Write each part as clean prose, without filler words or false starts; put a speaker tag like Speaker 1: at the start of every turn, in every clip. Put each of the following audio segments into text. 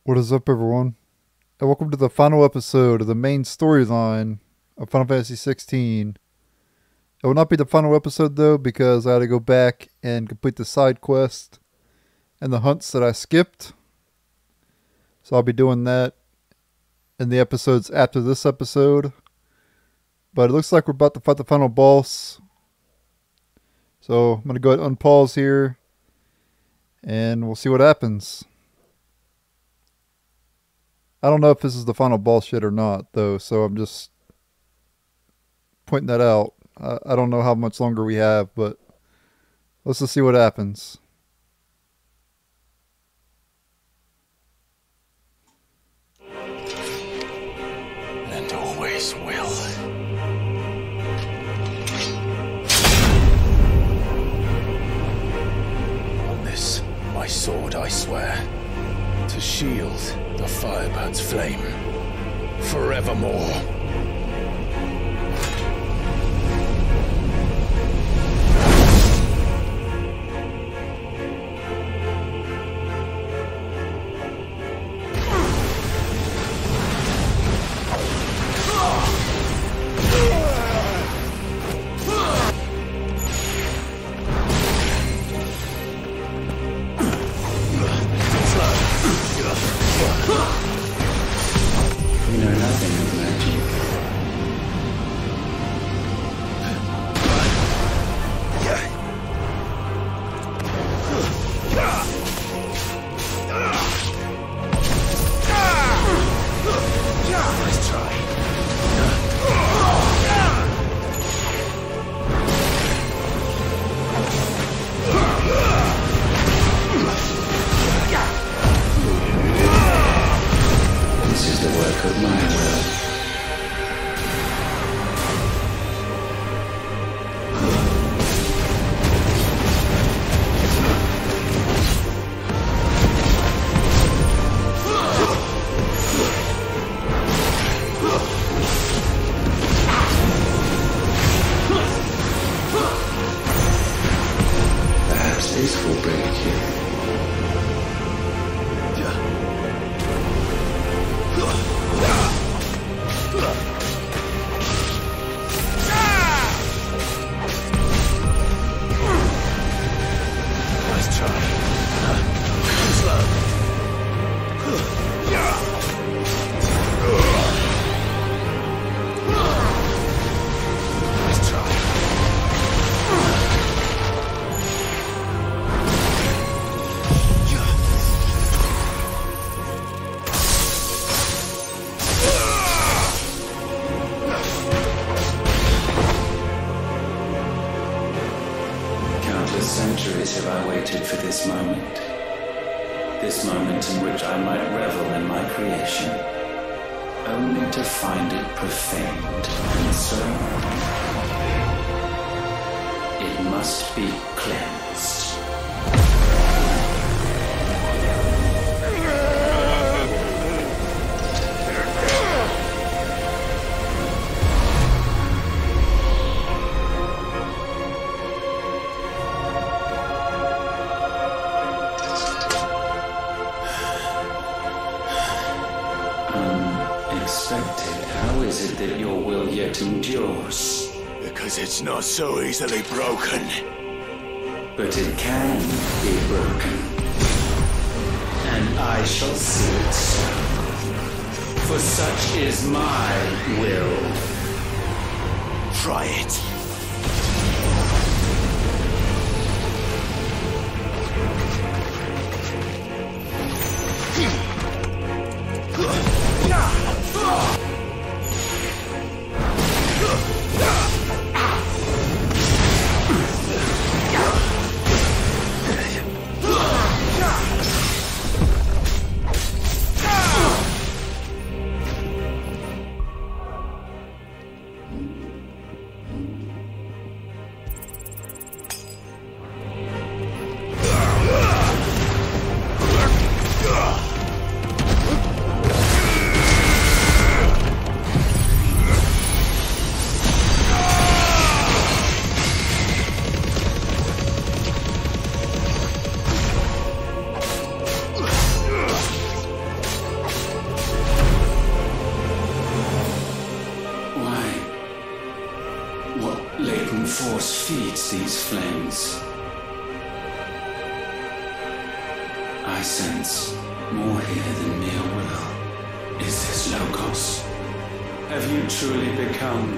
Speaker 1: What is up, everyone? And welcome to the final episode of the main storyline of Final Fantasy XVI. It will not be the final episode, though, because I had to go back and complete the side quest and the hunts that I skipped. So I'll be doing that in the episodes after this episode. But it looks like we're about to fight the final boss. So I'm going to go ahead and unpause here, and we'll see what happens. I don't know if this is the final boss yet or not, though, so I'm just pointing that out. I don't know how much longer we have, but let's just see what happens.
Speaker 2: And always will. On this, my sword, I swear, to shield the Firebird's flame forevermore.
Speaker 3: We know nothing of magic.
Speaker 2: Nice try.
Speaker 3: This is the work of my will. Perhaps this will bring it here.
Speaker 2: Nice try. Slow. Nice try.
Speaker 3: Countless centuries have I waited for this moment. This moment in which I might revel in my creation, only to find it profaned and so it must be cleansed. Unexpected. How is it that your will yet endures?
Speaker 2: Because it's not so easily broken.
Speaker 3: But it can be broken. And I shall see it so. For such is my will.
Speaker 2: Try it.
Speaker 3: amidst these flames. I sense more here than mere will. Is this Logos? Have you truly become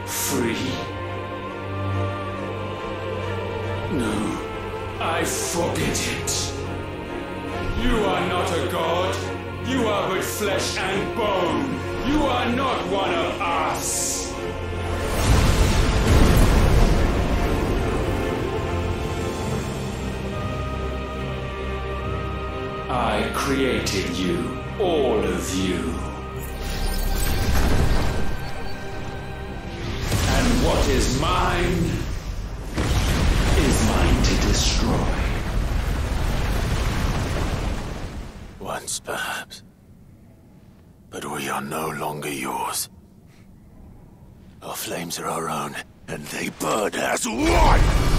Speaker 3: free? No, I forbid it. You are not a god. You are but flesh and bone. You are not one of us. I created you, all of you. And what is mine is mine to destroy.
Speaker 2: Once, perhaps. But we are no longer yours. Our flames are our own, and they burn as one!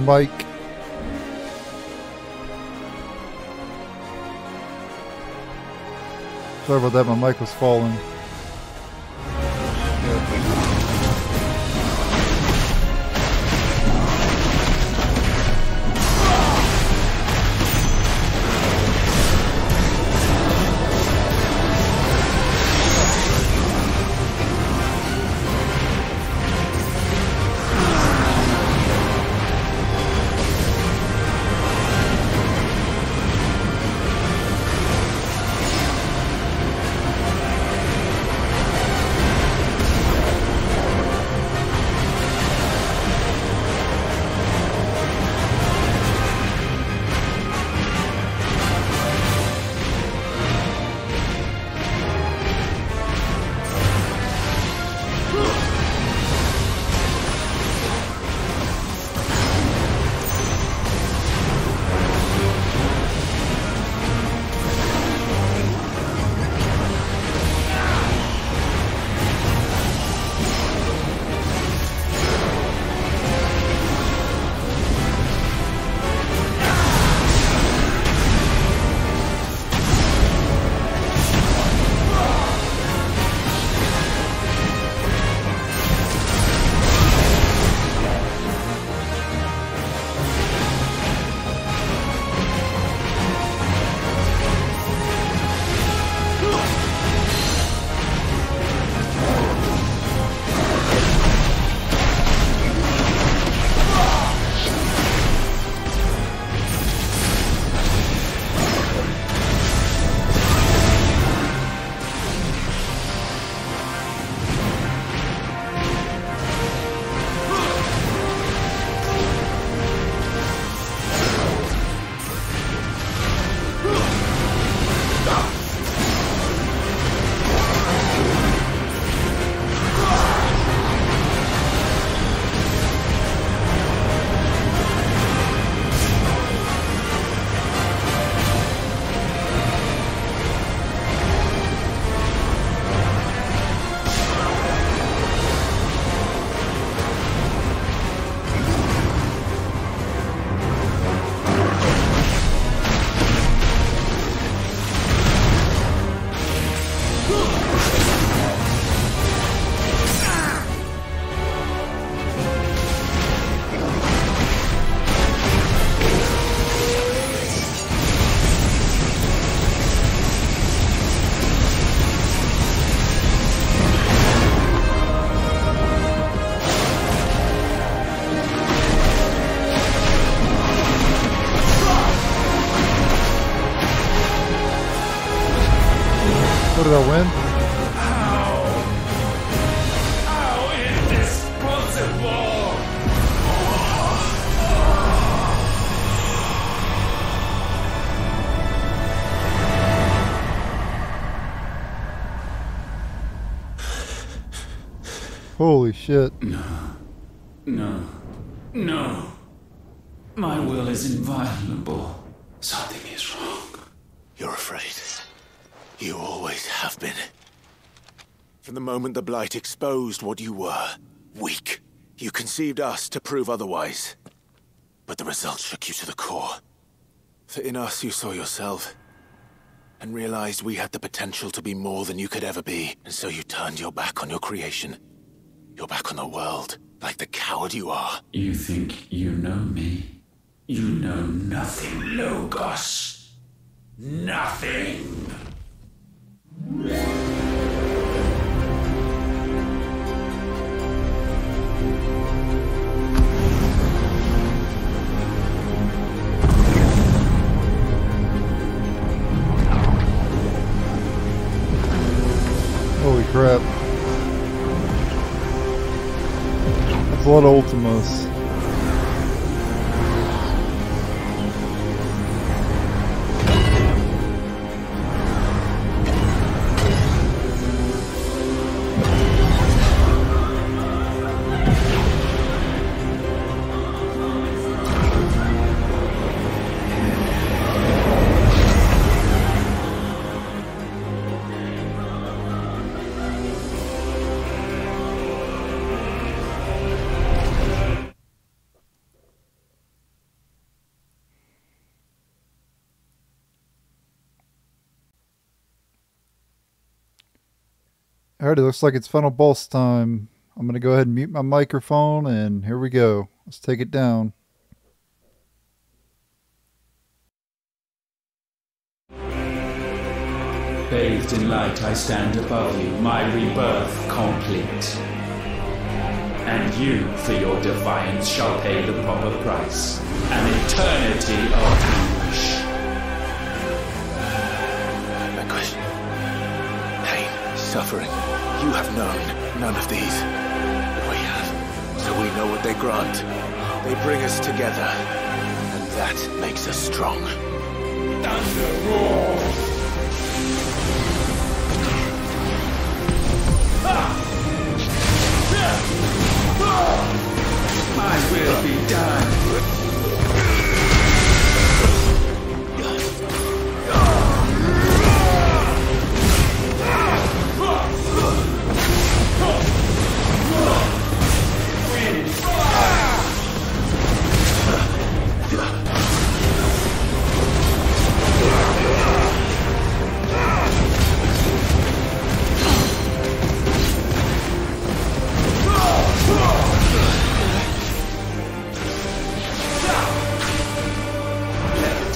Speaker 1: mic. Sorry about that, my mic was falling. What did I win?
Speaker 3: How is this possible?
Speaker 1: Holy shit.
Speaker 3: No. My will is inviolable. Something is wrong.
Speaker 2: You're afraid. You always have been. From the moment the Blight exposed what you were, weak, you conceived us to prove otherwise. But the results shook you to the core. For in us you saw yourself, and realized we had the potential to be more than you could ever be, and so you turned your back on your creation. Your back on the world, like the coward you are.
Speaker 3: You think you know me? You know nothing, Logos. Nothing.
Speaker 1: Holy crap. That's a lot of Ultimas. Alright, it looks like it's final boss time. I'm going to go ahead and mute my microphone, and here we go. Let's take it down.
Speaker 3: Bathed in light I stand above you, my rebirth complete. And you, for your defiance, shall pay the proper price. An eternity of anguish.
Speaker 2: Anguish. Pain. Suffering. You have known none of these. But we have. So we know what they grant. They bring us together. And that makes us strong.
Speaker 3: Thunder roars! My will be done.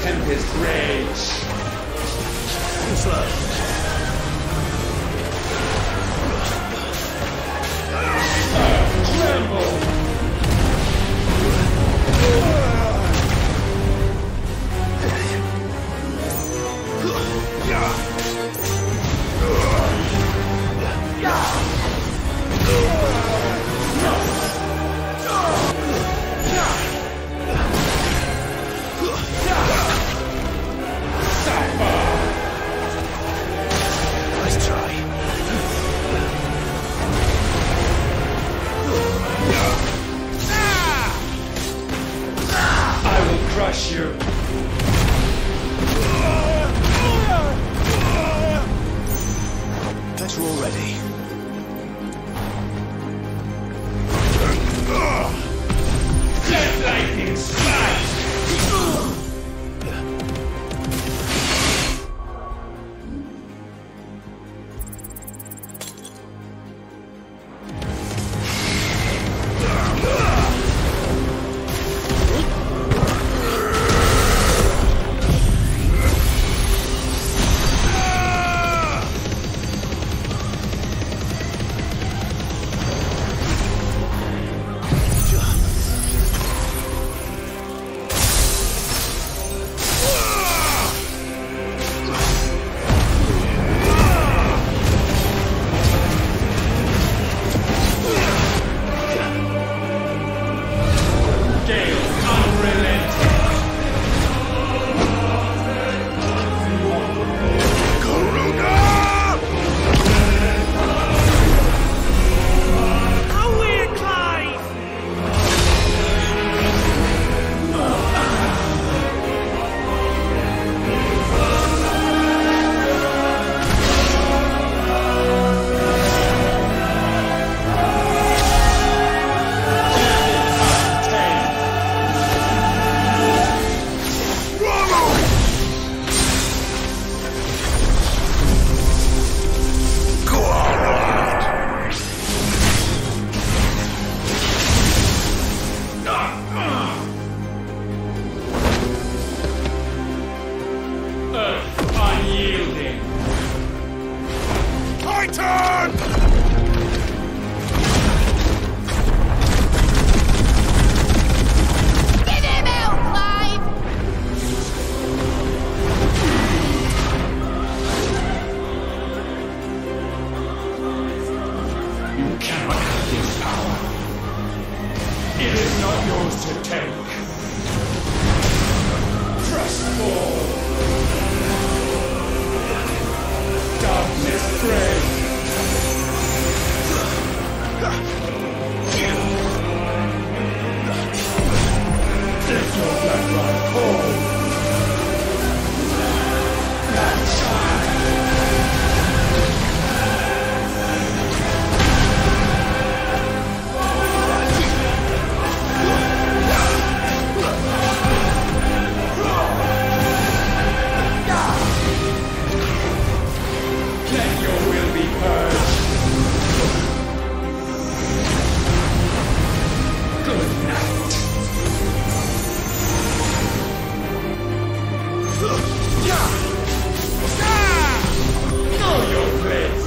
Speaker 3: Tempest rage. Too slow. Tremble.
Speaker 2: Nice try.
Speaker 3: I will crush you.
Speaker 2: Bet you're all ready.
Speaker 3: Death lightning strike. Unyielding.
Speaker 2: Titan!
Speaker 4: Get him out, Clive!
Speaker 3: You cannot have this power. It is not yours to take. Trust fall. Darkness pray.
Speaker 5: Know your place.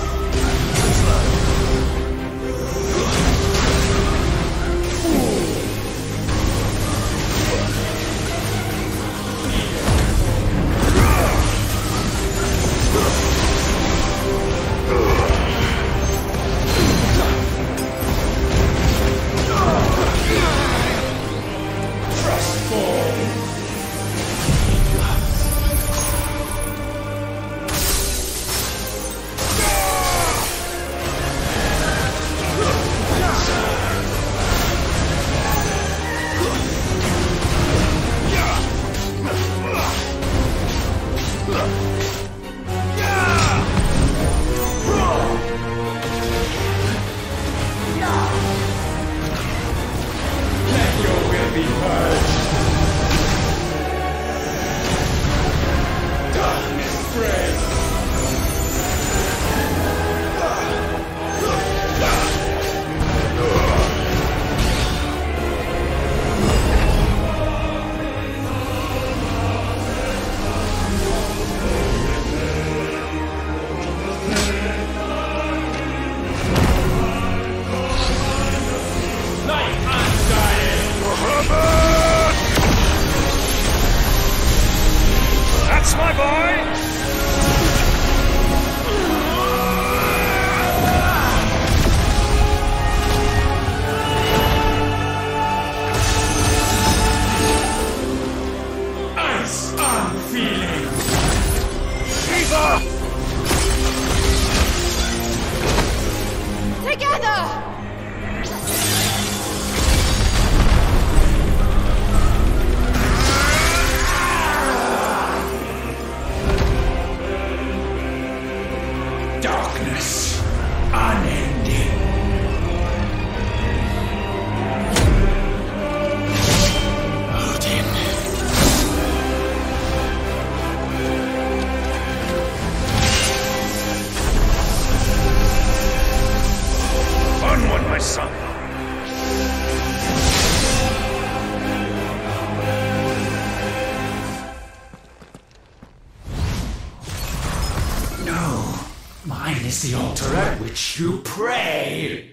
Speaker 3: is the altar at which you pray.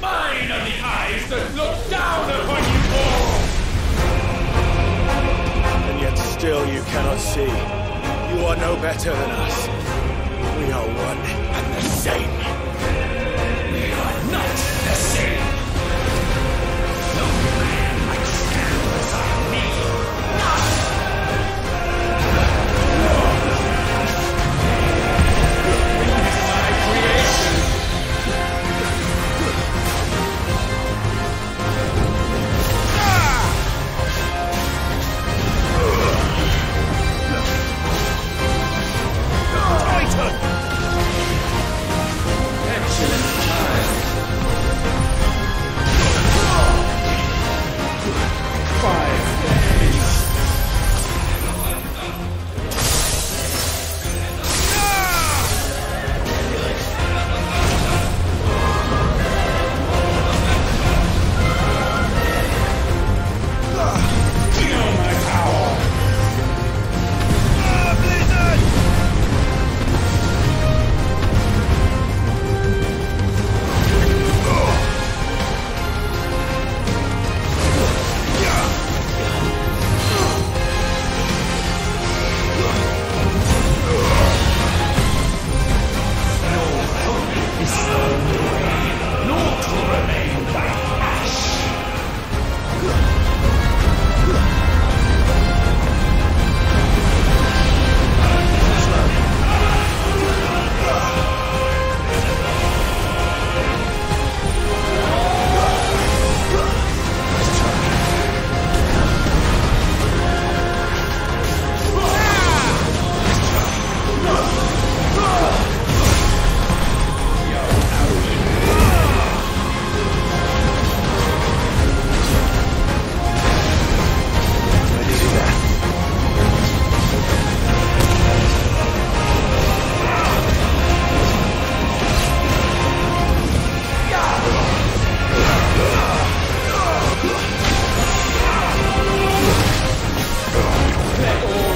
Speaker 3: Mine are the eyes that look down upon you all.
Speaker 2: And yet still you cannot see. You are no better than us. We are one and the same.
Speaker 3: We are not the same. No man might stand beside me. Let all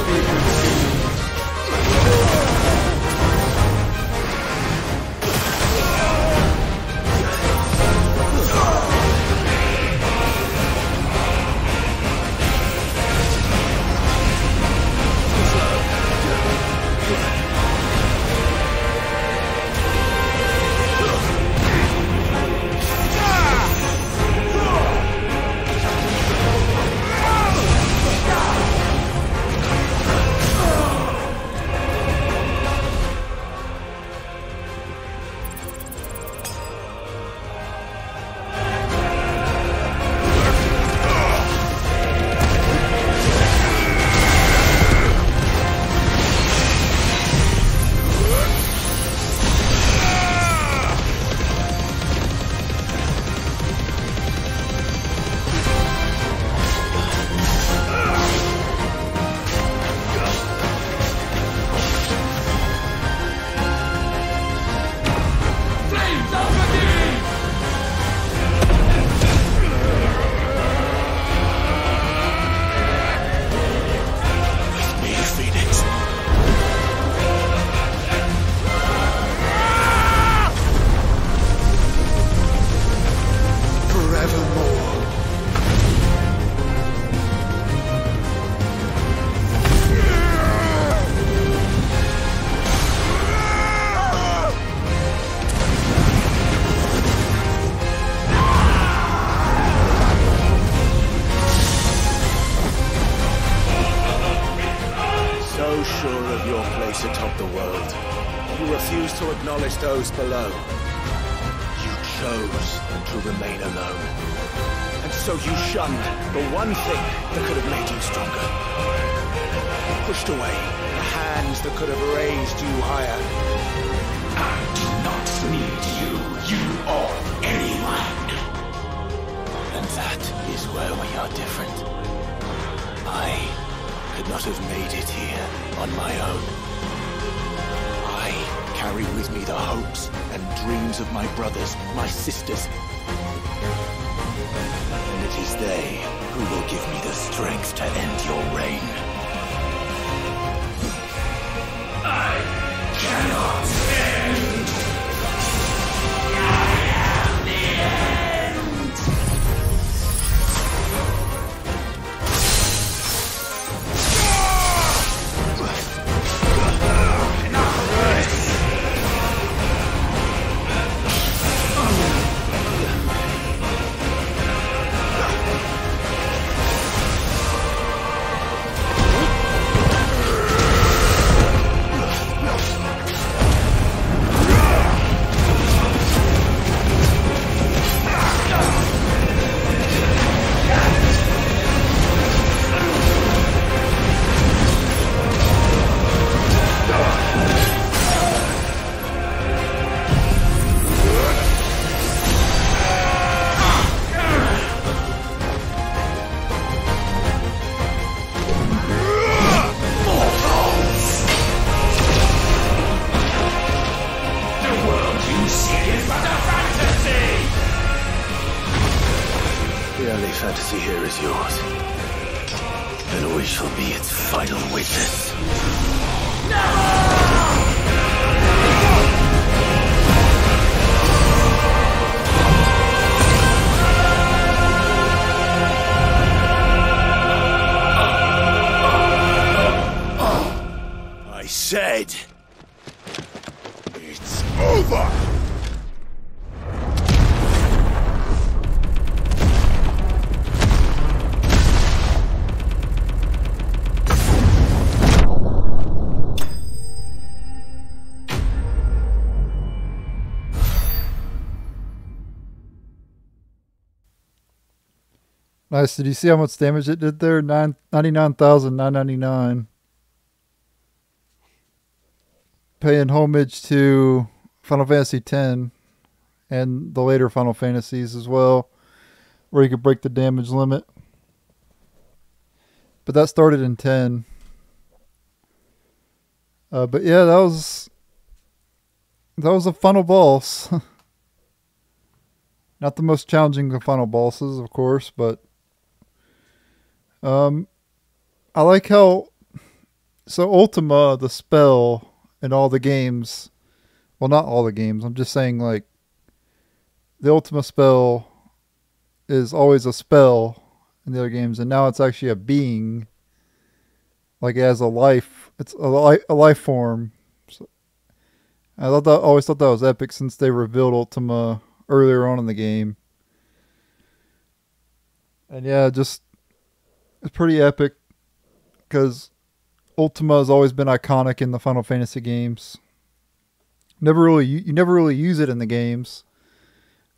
Speaker 2: so sure of your place atop the world, you refuse to acknowledge those below. You chose to remain alone. And so you shunned the one thing that could have made you stronger. Pushed away the hands that could have raised you higher.
Speaker 5: I do not need you, you or anyone.
Speaker 2: And that is where we are different. I could not have made it here on my own. I carry with me the hopes and dreams of my brothers, my sisters. And it is they who will give me the strength to end your reign.
Speaker 5: I cannot stand. I am the end.
Speaker 2: The only fantasy here is yours. And we shall be its final witness. I said, it's over!
Speaker 1: Nice. Did you see how much damage it did there? 99,999. Paying homage to Final Fantasy X and the later Final Fantasies as well, where you could break the damage limit. But that started in 10. But yeah, that was a final boss. Not the most challenging of final bosses, of course, but I like how Ultima, the spell in all the games, well, not all the games, I'm just saying, like, the Ultima spell is always a spell in the other games, and now it's actually a being, like it has a life. It's a life form. So I always thought that was epic since they revealed Ultima earlier on in the game. And yeah, it's pretty epic because Ultima has always been iconic in the Final Fantasy games. You never really use it in the games,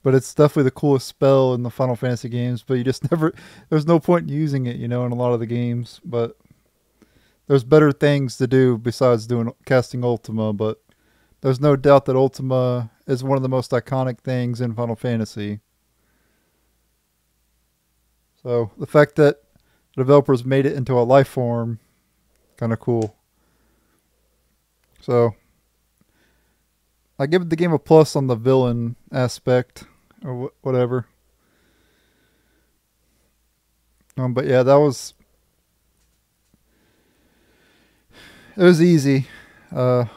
Speaker 1: but it's definitely the coolest spell in the Final Fantasy games, but you just never, there's no point in using it, in a lot of the games, but there's better things to do besides casting Ultima, but there's no doubt that Ultima is one of the most iconic things in Final Fantasy. So the fact that the developers made it into a life form, kind of cool. So I give the game a plus on the villain aspect, or whatever. But yeah, it was easy. It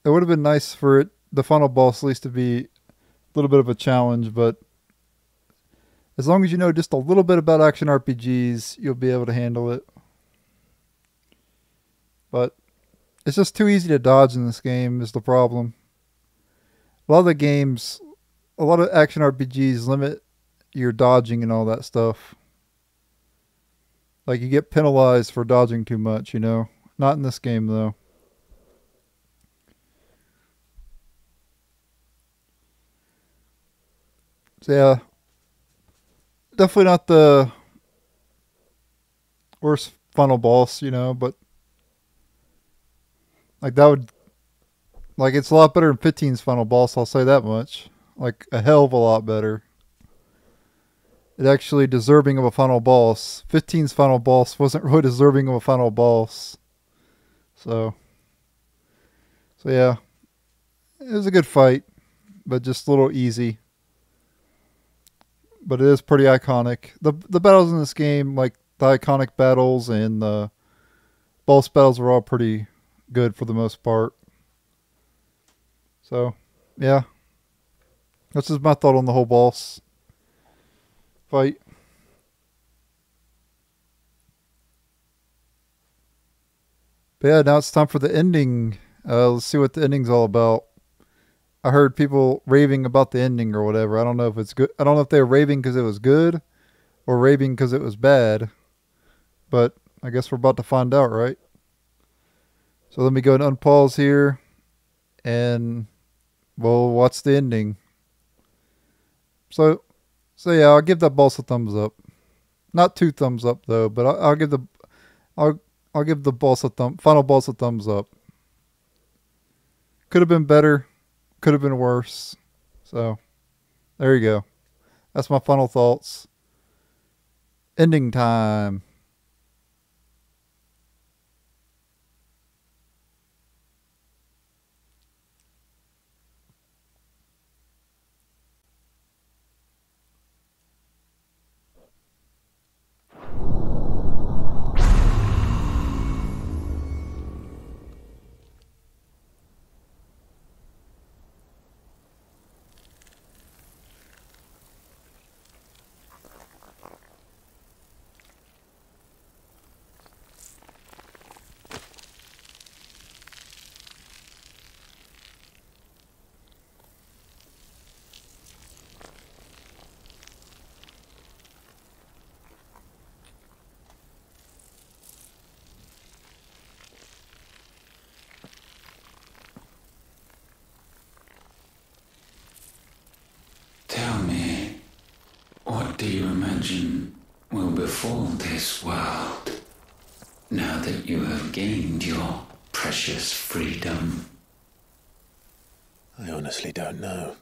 Speaker 1: would have been nice for the final boss at least to be a little bit of a challenge, but as long as you know just a little bit about action RPGs, you'll be able to handle it. But it's just too easy to dodge in this game is the problem. A lot of action RPGs limit your dodging and all that stuff. Like, you get penalized for dodging too much, you know? Not in this game, though. So, yeah. Definitely not the worst final boss, you know, but like that would, like, it's a lot better than 15's final boss, I'll say that much. Like, a hell of a lot better. It actually deserving of a final boss. 15's final boss wasn't really deserving of a final boss. So yeah. It was a good fight, but just a little easy. But it is pretty iconic. The battles in this game, like the iconic battles and the boss battles, were all pretty good for the most part. So, yeah. This is my thought on the whole boss fight. But yeah, now it's time for the ending. Let's see what the ending's all about. I heard people raving about the ending or whatever. I don't know if it's good. I don't know if they were raving because it was good or raving because it was bad. But I guess we're about to find out, right? So let me go and unpause here. And we'll watch the ending. So yeah, I'll give that boss a thumbs up. Not 2 thumbs up though, but I'll give the boss final boss a thumbs up. Could have been better. Could have been worse. So, there you go. That's my final thoughts. Ending time.
Speaker 3: Tell me, what do you imagine will befall this world now that you have gained your precious freedom?
Speaker 2: I honestly don't know.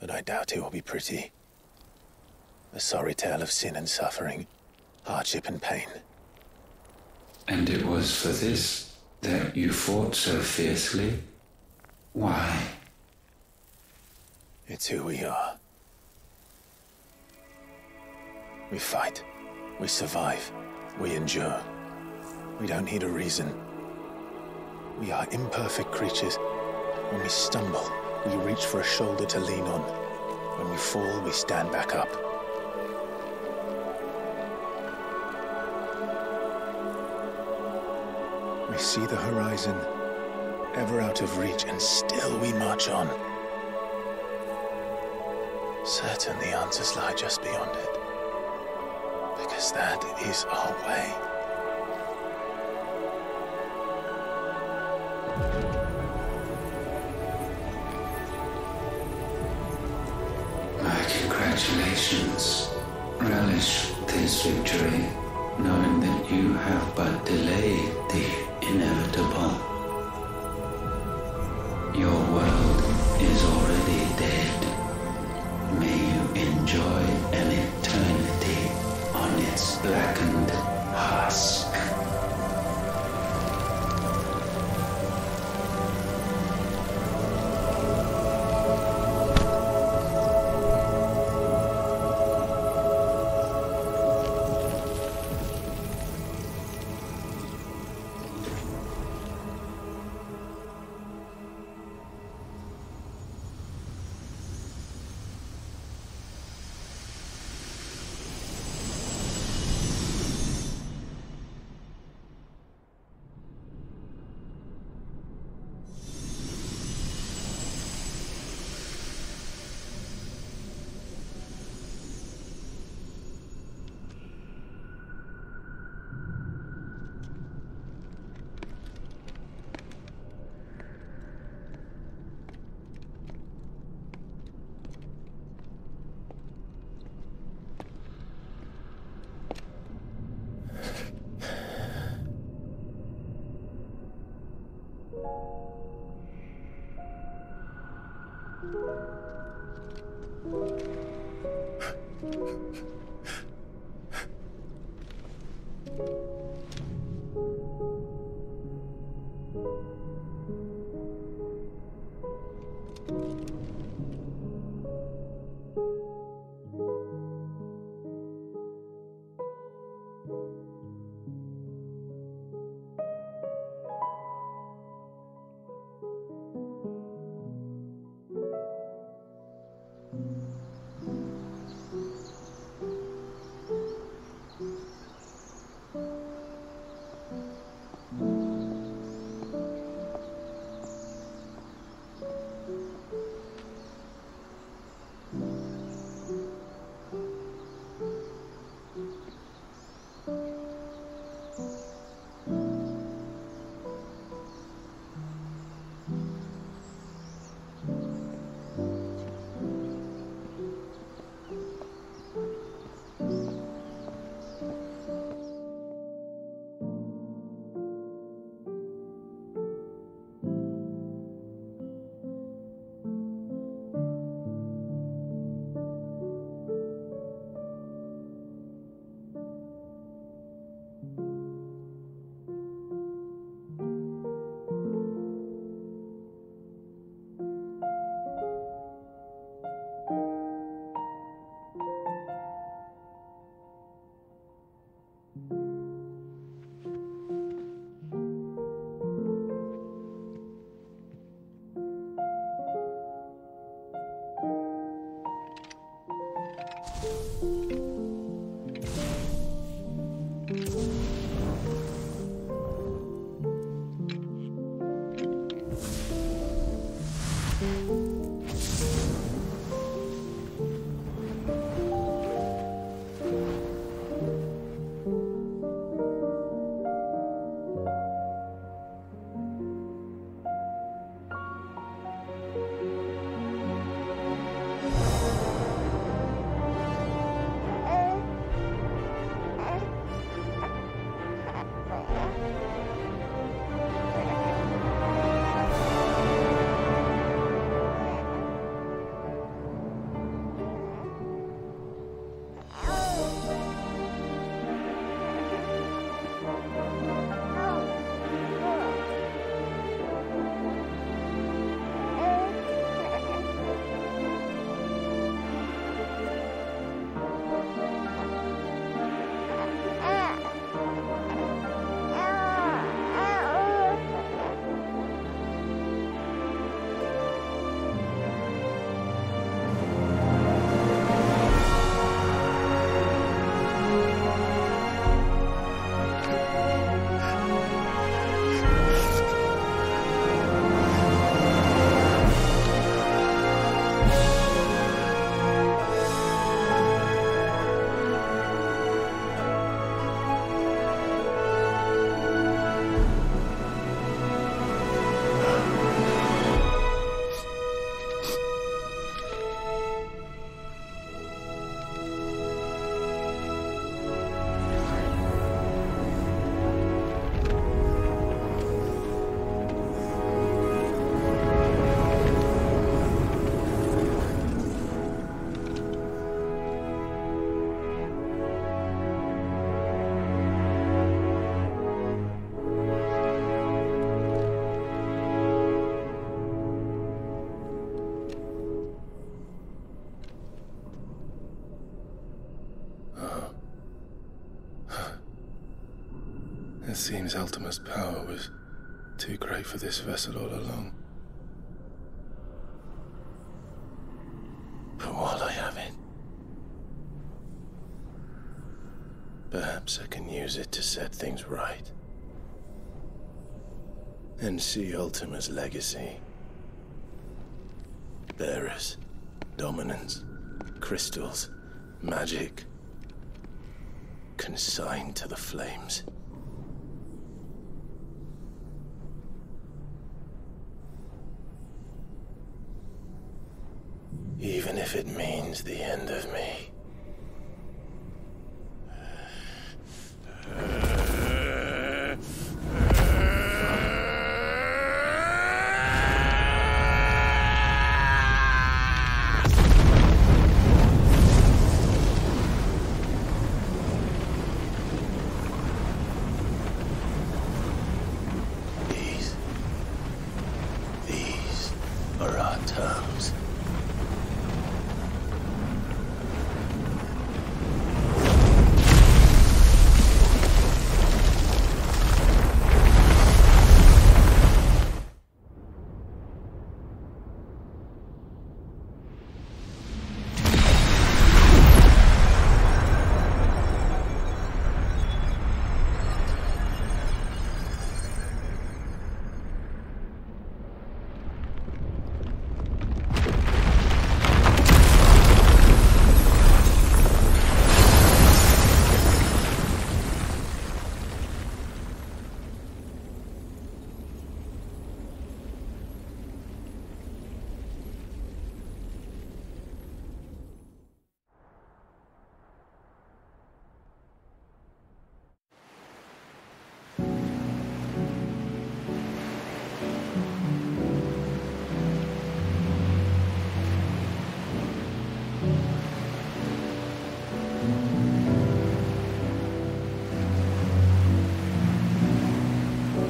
Speaker 2: But I doubt it will be pretty. A sorry tale of sin and suffering, hardship and pain.
Speaker 3: And it was for this that you fought so fiercely? Why?
Speaker 2: It's who we are. We fight. We survive. We endure. We don't need a reason. We are imperfect creatures. When we stumble, we reach for a shoulder to lean on. When we fall, we stand back up. We see the horizon, ever out of reach, and still we march on. Certain the answers lie just beyond it, because that is our way.
Speaker 3: My congratulations. Relish this victory, knowing that you have but delayed the inevitable. Your world is already dead. May you enjoy an eternity on its blackened husk.
Speaker 6: It seems Ultima's power was too great for this vessel all along.
Speaker 2: But while I have it, perhaps I can use it to set things right. And see Ultima's legacy. Bearers, dominance, crystals, magic, consigned to the flames. Even if it means the end of me.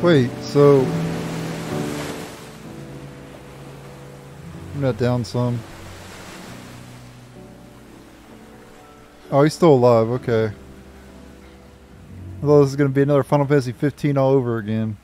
Speaker 1: Wait, so I'm not down some. Oh, he's still alive. Okay. I thought this is gonna be another Final Fantasy 15 all over again.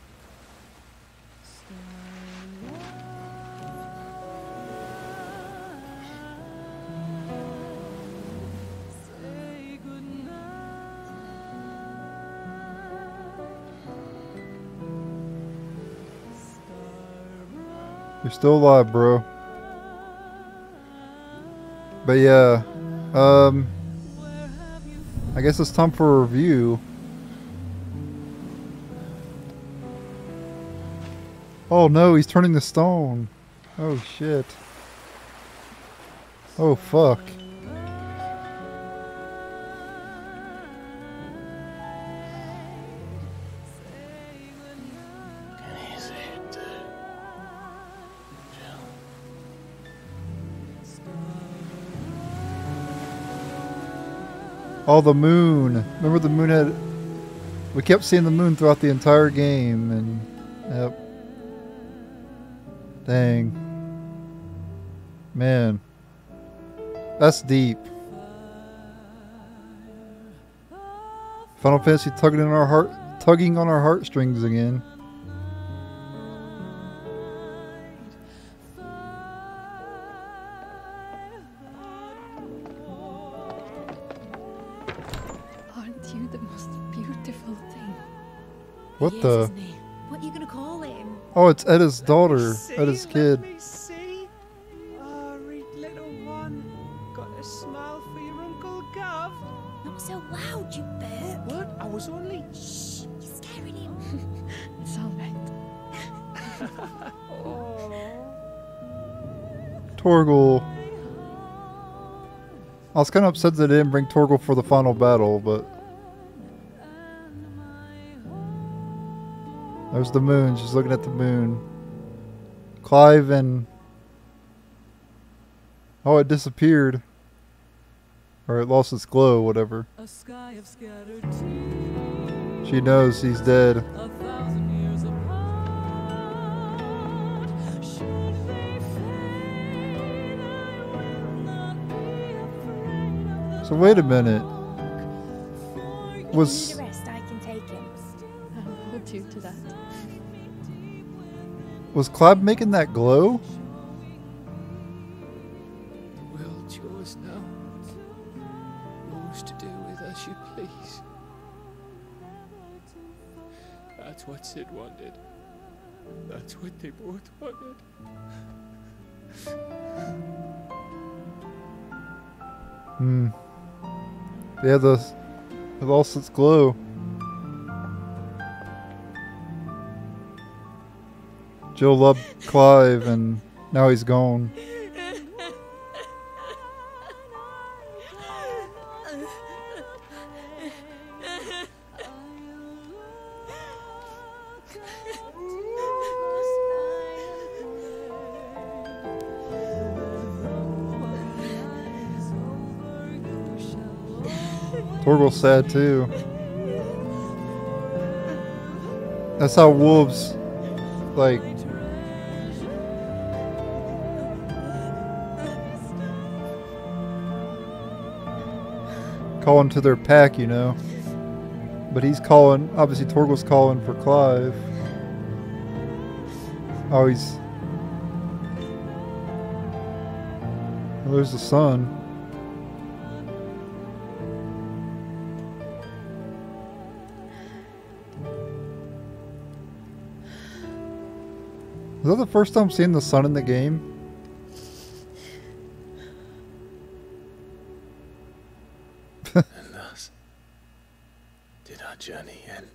Speaker 1: You're still alive, bro. But yeah, I guess it's time for a review. Oh no, he's turning to stone. Oh shit. Oh fuck. Oh, the moon. Remember the moon had... We kept seeing the moon throughout the entire game, and... Yep. Dang. Man. That's deep. Final Fantasy tugging on our heartstrings again.
Speaker 7: Aren't you the most beautiful thing?
Speaker 1: What
Speaker 4: He is,
Speaker 1: the?
Speaker 4: isn't he? What are you gonna call him?
Speaker 1: Oh, it's Edda's daughter.
Speaker 8: See,
Speaker 1: Edda's
Speaker 8: let
Speaker 1: kid.
Speaker 8: me see. Oh, read little one. Got a smile for your Uncle Gav.
Speaker 4: Not so loud, you burp.
Speaker 8: What? I was only...
Speaker 4: Shh, you're scaring him.
Speaker 7: It's all right.
Speaker 1: Torgal. I was kind of upset that they didn't bring Torgal for the final battle, but... There's the moon. She's looking at the moon. Clive and... Oh, it disappeared. Or it lost its glow, whatever.
Speaker 9: A sky of scattered tears,
Speaker 1: She knows he's dead.
Speaker 9: 1,000 years apart. Should they fade, I will not be afraid of the
Speaker 1: So wait a minute.
Speaker 9: for you.
Speaker 1: Was...
Speaker 4: Need a rest, I can take him.
Speaker 7: I'll hold you to that.
Speaker 1: Was Clive making that glow?
Speaker 10: The world's yours now. Yours to do with as you please. That's what Sid wanted. That's what they both wanted.
Speaker 1: Yeah, it lost its glow. Jill loved Clive, and now he's gone. Torgal's sad too. That's how wolves, like, calling to their pack, you know. But he's calling, obviously Torgal's calling for Clive. Oh, he's... Oh, there's the sun. Is that the first time seeing the sun in the game?
Speaker 6: And thus did our journey end.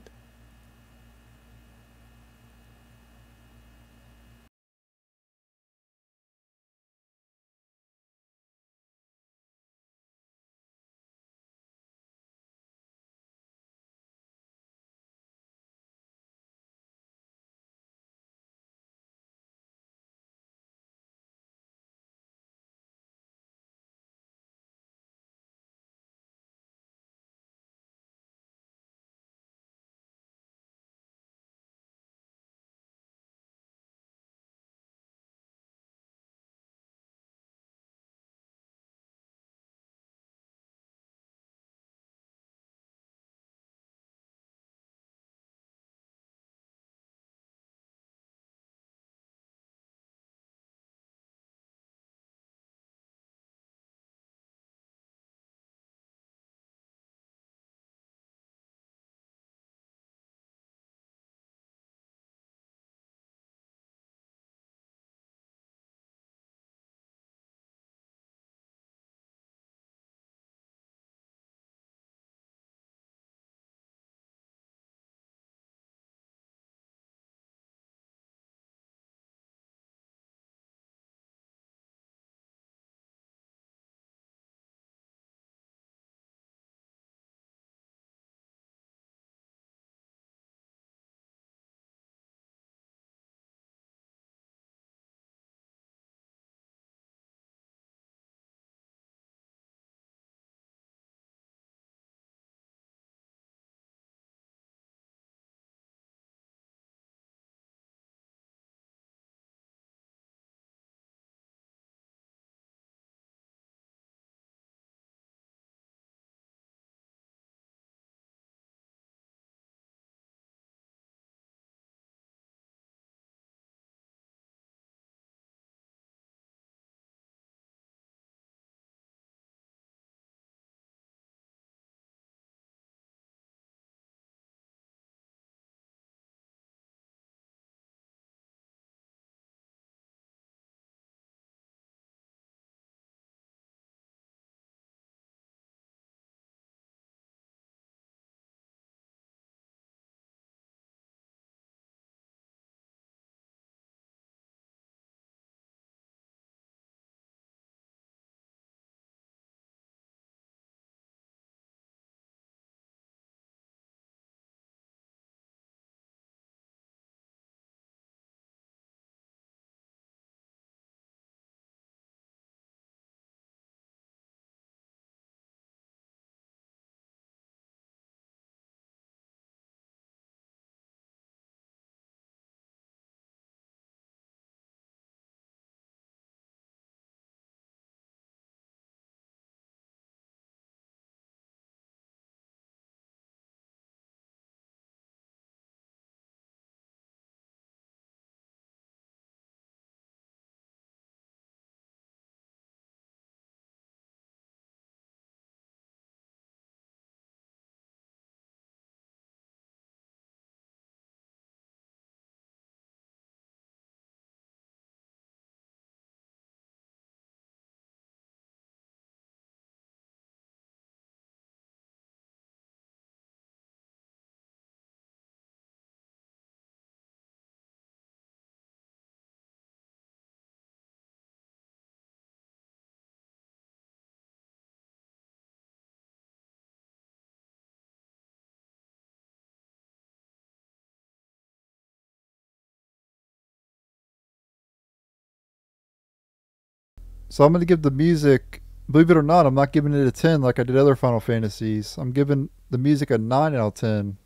Speaker 1: So I'm going to give the music, believe it or not, I'm not giving it a 10 like I did other Final Fantasies. I'm giving the music a 9 out of 10.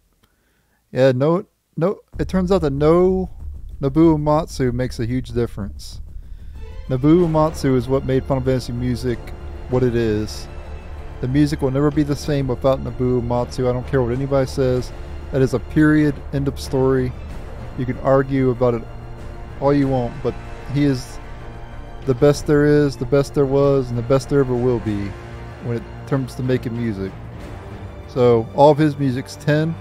Speaker 1: Yeah, no, it turns out that no Nobuo Uematsu makes a huge difference. Nobuo Uematsu is what made Final Fantasy music what it is. The music will never be the same without Nobuo Uematsu. I don't care what anybody says. That is a period, end of story. You can argue about it all you want, but he is the best there is, the best there was, and the best there ever will be when it comes to making music. So all of his music's 10.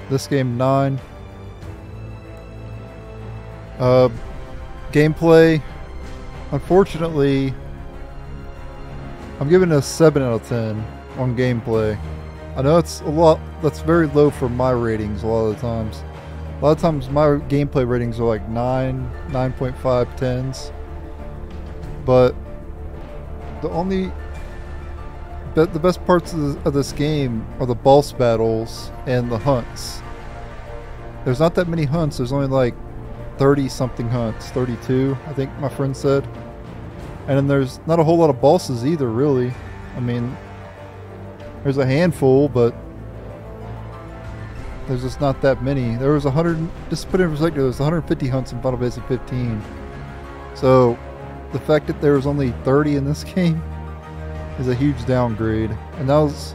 Speaker 1: This game 9. Gameplay, unfortunately, I'm giving it a 7 out of 10 on gameplay. I know it's a lot, that's very low for my ratings a lot of the times. A lot of times my gameplay ratings are like 9, 9.5, 10s. But the best parts of this game are the boss battles and the hunts. There's not that many hunts, there's only like 30 something hunts, 32 I think my friend said. And then there's not a whole lot of bosses either, really. I mean, there's a handful, but there's just not that many. There was 100, just to put it in perspective, there's 150 hunts in Final Fantasy 15. So the fact that there was only 30 in this game is a huge downgrade. And that was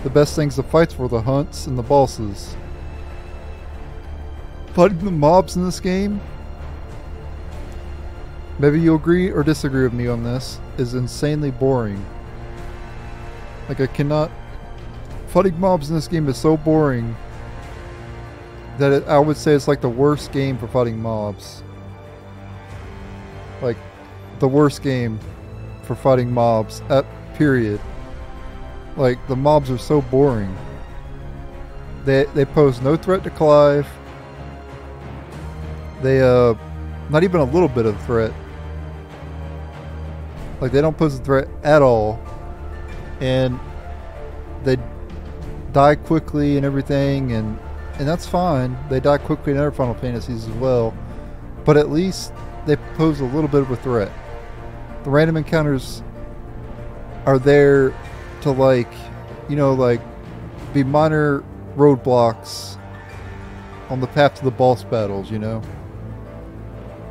Speaker 1: the best things to fight for, the hunts and the bosses. Fighting the mobs in this game, maybe you agree or disagree with me on this, is insanely boring. Like, I cannot... Fighting mobs in this game is so boring that I would say it's like the worst game for fighting mobs. Like, the worst game for fighting mobs, period. Like, the mobs are so boring. They pose no threat to Clive. They, not even a little bit of threat. Like, they don't pose a threat at all. And they die quickly and everything, and that's fine. They die quickly in other Final Fantasies as well. But at least they pose a little bit of a threat. The random encounters are there to, like, you know, like, be minor roadblocks on the path to the boss battles, you know?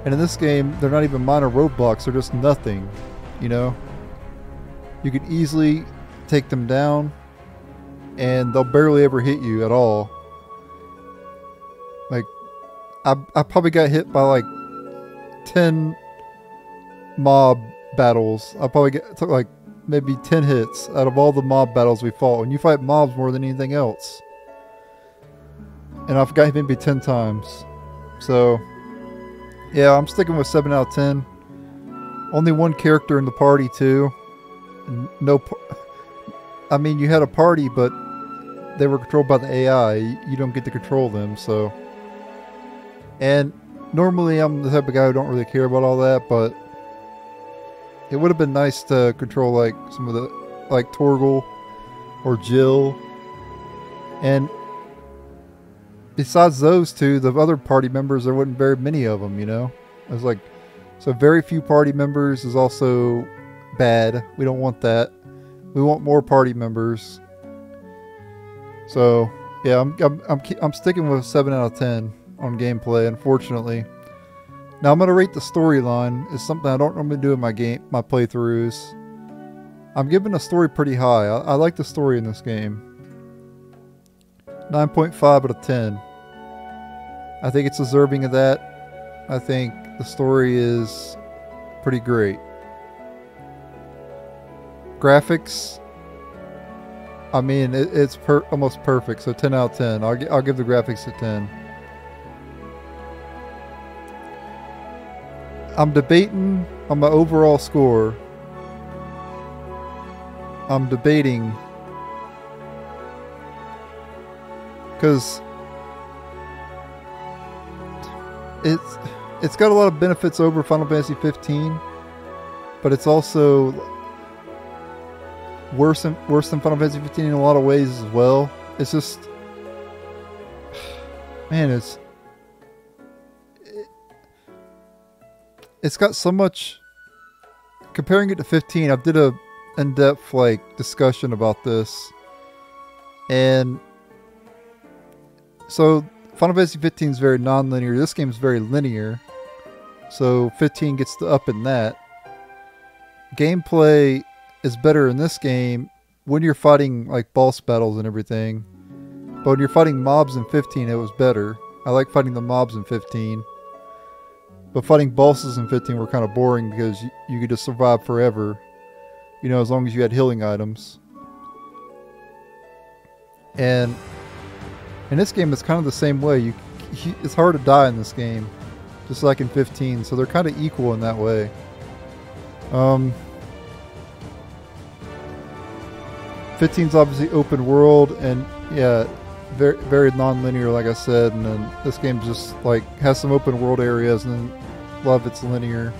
Speaker 1: And in this game, they're not even minor roadblocks, they're just nothing, you know? You could easily take them down, and they'll barely ever hit you at all. Like, I probably got hit by like 10 mob battles. I probably took like maybe 10 hits out of all the mob battles we fought. And you fight mobs more than anything else. And I've got hit maybe 10 times. So, yeah, I'm sticking with 7 out of 10. Only one character in the party, too. I mean, you had a party, but they were controlled by the AI. You don't get to control them, so. And normally I'm the type of guy who don't really care about all that, but it would have been nice to control, like, some of the, like, Torgal or Jill. And besides those two, the other party members, there wasn't very many of them, you know? It was like, so very few party members is also bad. We don't want that. We want more party members. So, yeah, I'm sticking with 7 out of 10 on gameplay, unfortunately. Now I'm gonna rate the storyline. It's something I don't normally do in my playthroughs. I'm giving the story pretty high. I like the story in this game. 9.5 out of 10. I think it's deserving of that. I think the story is pretty great. Graphics, I mean, it's almost perfect, so 10 out of 10. I'll give the graphics a 10. I'm debating on my overall score. I'm debating because it's got a lot of benefits over Final Fantasy 15, but it's also worse than Final Fantasy 15 in a lot of ways as well. It's just, man, it's got so much comparing it to 15, I did a in-depth like discussion about this, and so Final Fantasy 15 is very non-linear. This game is very linear, so 15 gets the up in that. Gameplay is better in this game when you're fighting like boss battles and everything, but when you're fighting mobs in 15, it was better. I like fighting the mobs in 15. But fighting bosses in 15 were kind of boring because you could just survive forever. You know, as long as you had healing items. And in this game, it's kind of the same way. It's hard to die in this game. Just like in 15. So they're kind of equal in that way. 15's obviously open world. And yeah, very, very non-linear, like I said. And then this game just like has some open world areas and then a lot of it's linear.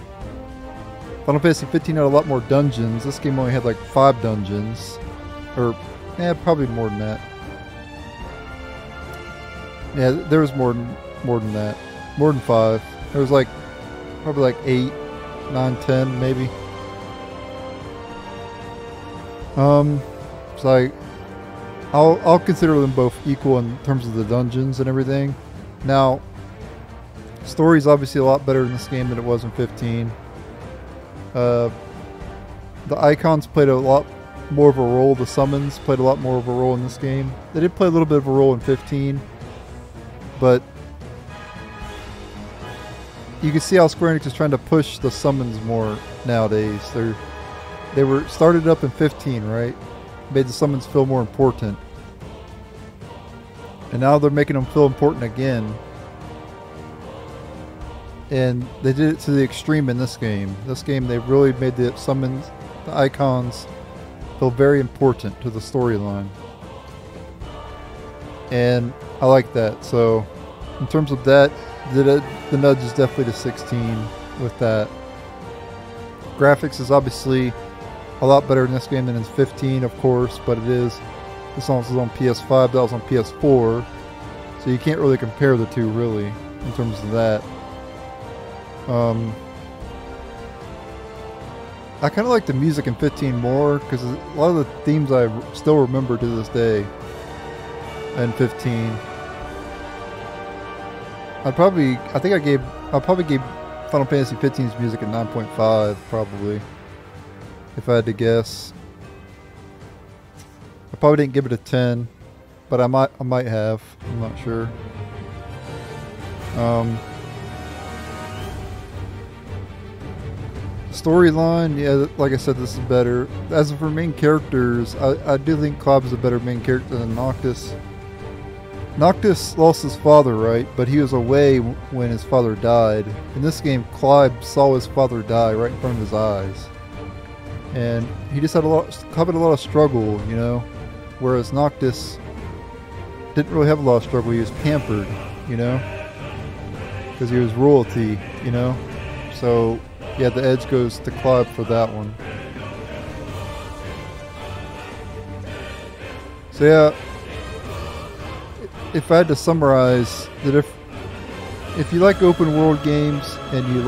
Speaker 1: Final Fantasy 15 had a lot more dungeons. This game only had like 5 dungeons. Or, yeah, probably more than that. Yeah, there was more than that. More than 5. There was like, probably like 8, 9, 10 maybe. So I'll consider them both equal in terms of the dungeons and everything. Now, story's obviously a lot better in this game than it was in 15. The icons played a lot more of a role. The summons played a lot more of a role in this game. They did play a little bit of a role in 15, but you can see how Square Enix is trying to push the summons more nowadays. They were started up in 15, right? Made the summons feel more important, and now they're making them feel important again. And they did it to the extreme in this game. This game, they really made the summons, the icons, feel very important to the storyline. And I like that. So, in terms of that, the nudge is definitely to 16 with that. Graphics is obviously a lot better in this game than in 15, of course, but it is. This one was on PS5, that was on PS4. So you can't really compare the two, really, in terms of that. I kind of like the music in 15 more because a lot of the themes I still remember to this day in 15. I probably gave Final Fantasy 15's music a 9.5 probably, if I had to guess. I probably didn't give it a 10, but I might have. I'm not sure. Storyline, yeah, like I said, this is better. As for main characters, I do think Clive is a better main character than Noctis. Noctis lost his father, right? But he was away when his father died. In this game, Clive saw his father die right in front of his eyes. And he just had a lot of struggle, you know? Whereas Noctis didn't really have a lot of struggle. He was pampered, you know? Because he was royalty, you know? So yeah, the edge goes to Clive for that one. So yeah, if I had to summarize, that if you like open world games and you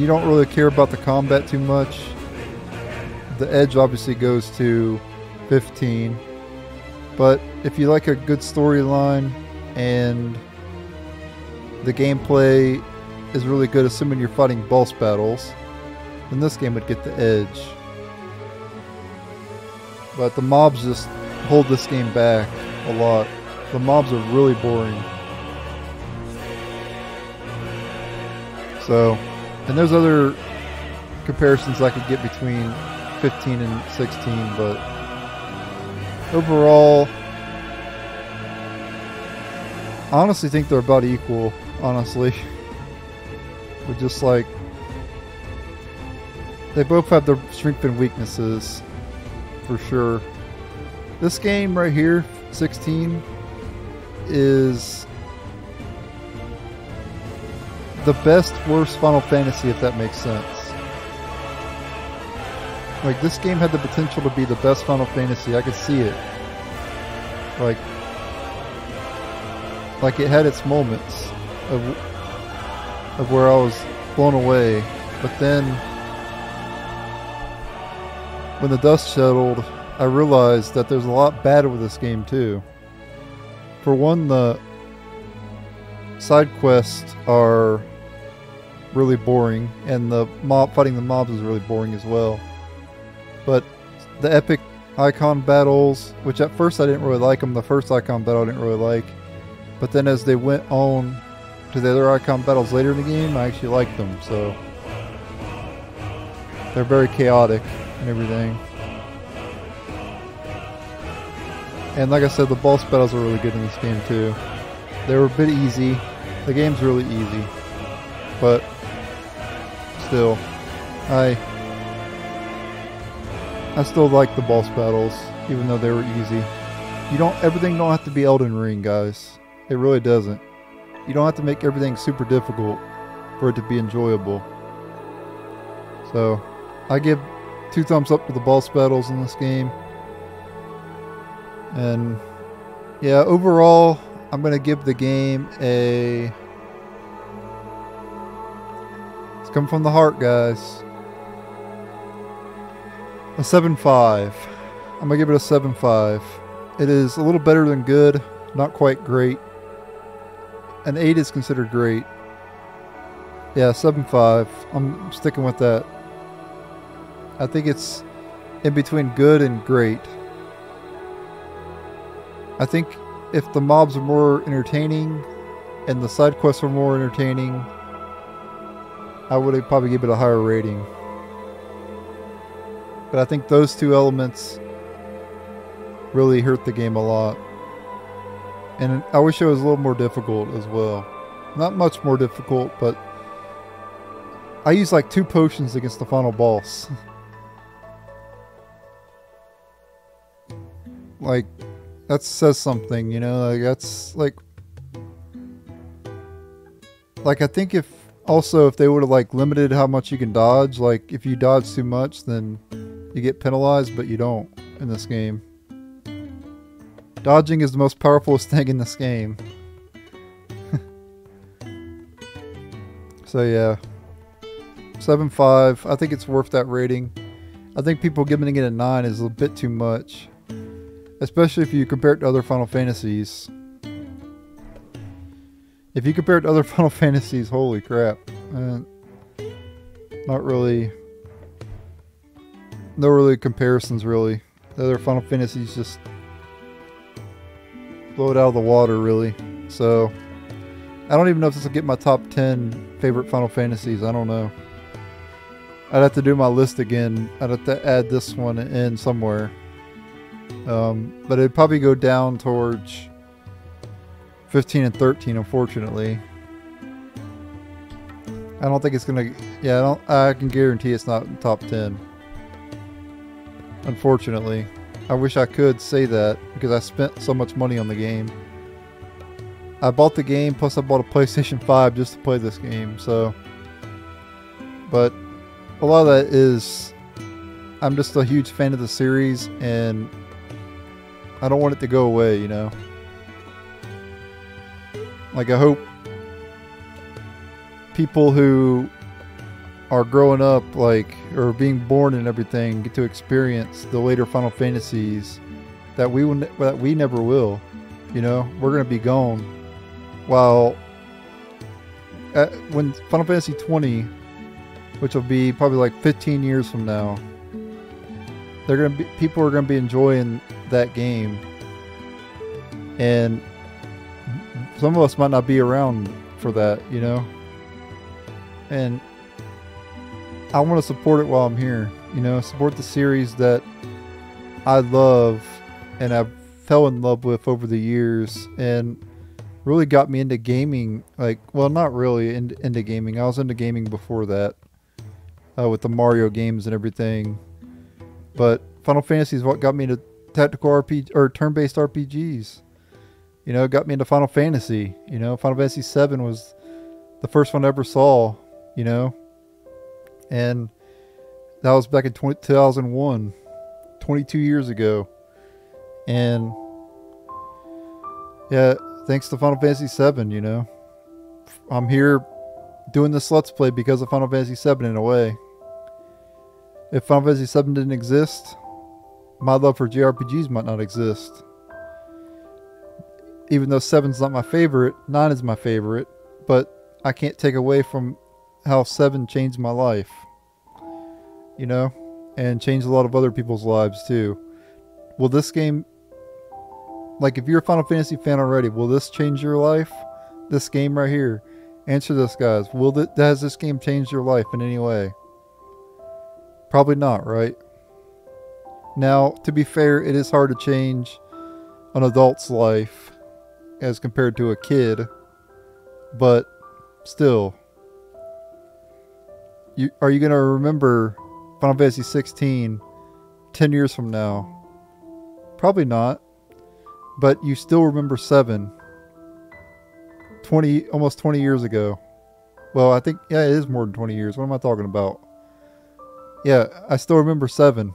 Speaker 1: don't really care about the combat too much, the edge obviously goes to 15. But if you like a good storyline and the gameplay is really good, assuming you're fighting boss battles, then this game would get the edge. But the mobs just hold this game back a lot. The mobs are really boring. So, and there's other comparisons I could get between 15 and 16, but overall, I honestly think they're about equal, honestly. But just like, they both have their strengths and weaknesses, for sure. This game right here, 16, is the best worst Final Fantasy, if that makes sense. Like, this game had the potential to be the best Final Fantasy. I could see it. Like it had its moments of where I was blown away. But then, when the dust settled, I realized that there's a lot bad with this game too. For one, the side quests are really boring, and the fighting the mobs is really boring as well. But the epic icon battles, which at first I didn't really like them, the first icon battle I didn't really like, but then as they went on to the other icon battles later in the game, I actually liked them. So they're very chaotic and everything. And like I said, the boss battles are really good in this game too. They were a bit easy. The game's really easy, but still, I still like the boss battles, even though they were easy. Everything don't have to be Elden Ring, guys. It really doesn't. You don't have to make everything super difficult for it to be enjoyable. So, I give 2 thumbs up to the boss battles in this game. And yeah, overall, I'm going to give the game a... It's coming from the heart, guys. A 7.5. I'm going to give it a 7.5. It is a little better than good, not quite great. An 8 is considered great. Yeah, 7.5. I'm sticking with that. I think it's in between good and great. I think if the mobs are more entertaining and the side quests are more entertaining, I would probably give it a higher rating. But I think those two elements really hurt the game a lot. And I wish it was a little more difficult as well. Not much more difficult, but I used like 2 potions against the final boss. Like, that says something, you know? Like, that's like I think if they would have like limited how much you can dodge, like if you dodge too much, then you get penalized, but you don't in this game. Dodging is the most powerful thing in this game. So yeah, 7.5. I think it's worth that rating. I think people giving it a 9 is a bit too much, especially if you compare it to other Final Fantasies. If you compare it to other Final Fantasies, holy crap. Not really. No really comparisons, really. The other Final Fantasies just blow it out of the water, really. So, I don't even know if this will get my top 10 favorite Final Fantasies. I don't know. I'd have to do my list again. I'd have to add this one in somewhere. But it'd probably go down towards 15 and 13, unfortunately. I don't think it's gonna... Yeah, I can guarantee it's not in top 10. Unfortunately. I wish I could say that, because I spent so much money on the game. I bought the game, plus I bought a PlayStation 5 just to play this game, so... But a lot of that is... I'm just a huge fan of the series, and I don't want it to go away, you know? Like, I hope people who are growing up, like, or being born and everything, get to experience the later Final Fantasies that we never will. You know, we're gonna be gone. While when Final Fantasy 20, which will be probably like 15 years from now, people are gonna be enjoying that game, and some of us might not be around for that, you know. And I want to support it while I'm here, you know, support the series that I love and I fell in love with over the years and really got me into gaming. Like, well, not really into gaming. I was into gaming before that, with the Mario games and everything. But Final Fantasy is what got me into tactical RPG or turn-based RPGs. You know, it got me into Final Fantasy. You know, Final Fantasy 7 was the first one I ever saw, you know. And that was back in 2001, 22 years ago. And yeah, thanks to Final Fantasy 7, you know, I'm here doing this Let's Play because of Final Fantasy VII in a way. If Final Fantasy VII didn't exist, my love for JRPGs might not exist. Even though 7's not my favorite, 9 is my favorite, but I can't take away from how 7 changed my life. You know? And changed a lot of other people's lives too. Will this game, like if you're a Final Fantasy fan already, will this change your life? This game right here. Answer this, guys. Has this game changed your life in any way? Probably not, right? Now, to be fair, it is hard to change an adult's life as compared to a kid, but still, are you going to remember Final Fantasy 16 10 years from now? Probably not, but you still remember 7 almost 20 years ago. Well, I think, yeah, it is more than 20 years. What am I talking about? Yeah, I still remember 7.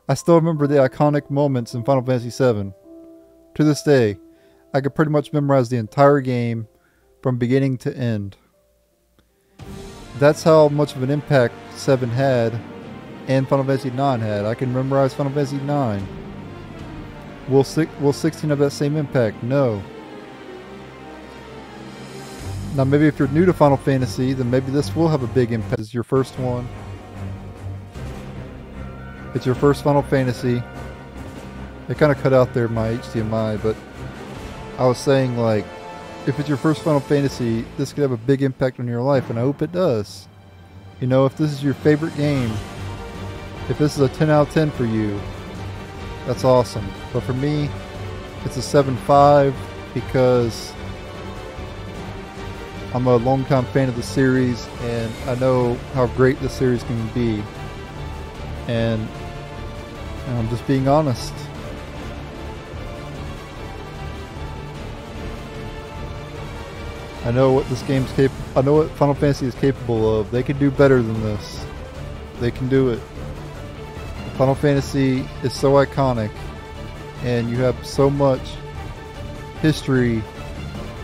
Speaker 1: I still remember the iconic moments in Final Fantasy 7. To this day, I could pretty much memorize the entire game from beginning to end. That's how much of an impact 7 had and Final Fantasy 9 had. I can memorize Final Fantasy 9. Will 16 have that same impact? No. Now maybe if you're new to Final Fantasy, then maybe this will have a big impact. It's your first one. It's your first Final Fantasy. It kind of cut out there my HDMI, but I was saying, like, if it's your first Final Fantasy, this could have a big impact on your life, and I hope it does. You know, if this is your favorite game, if this is a 10 out of 10 for you, that's awesome. But for me, it's a 7.5 because I'm a longtime fan of the series, and I know how great the series can be. And I'm just being honest. I know what this game's I know what Final Fantasy is capable of. They can do better than this. They can do it. Final Fantasy is so iconic, and you have so much history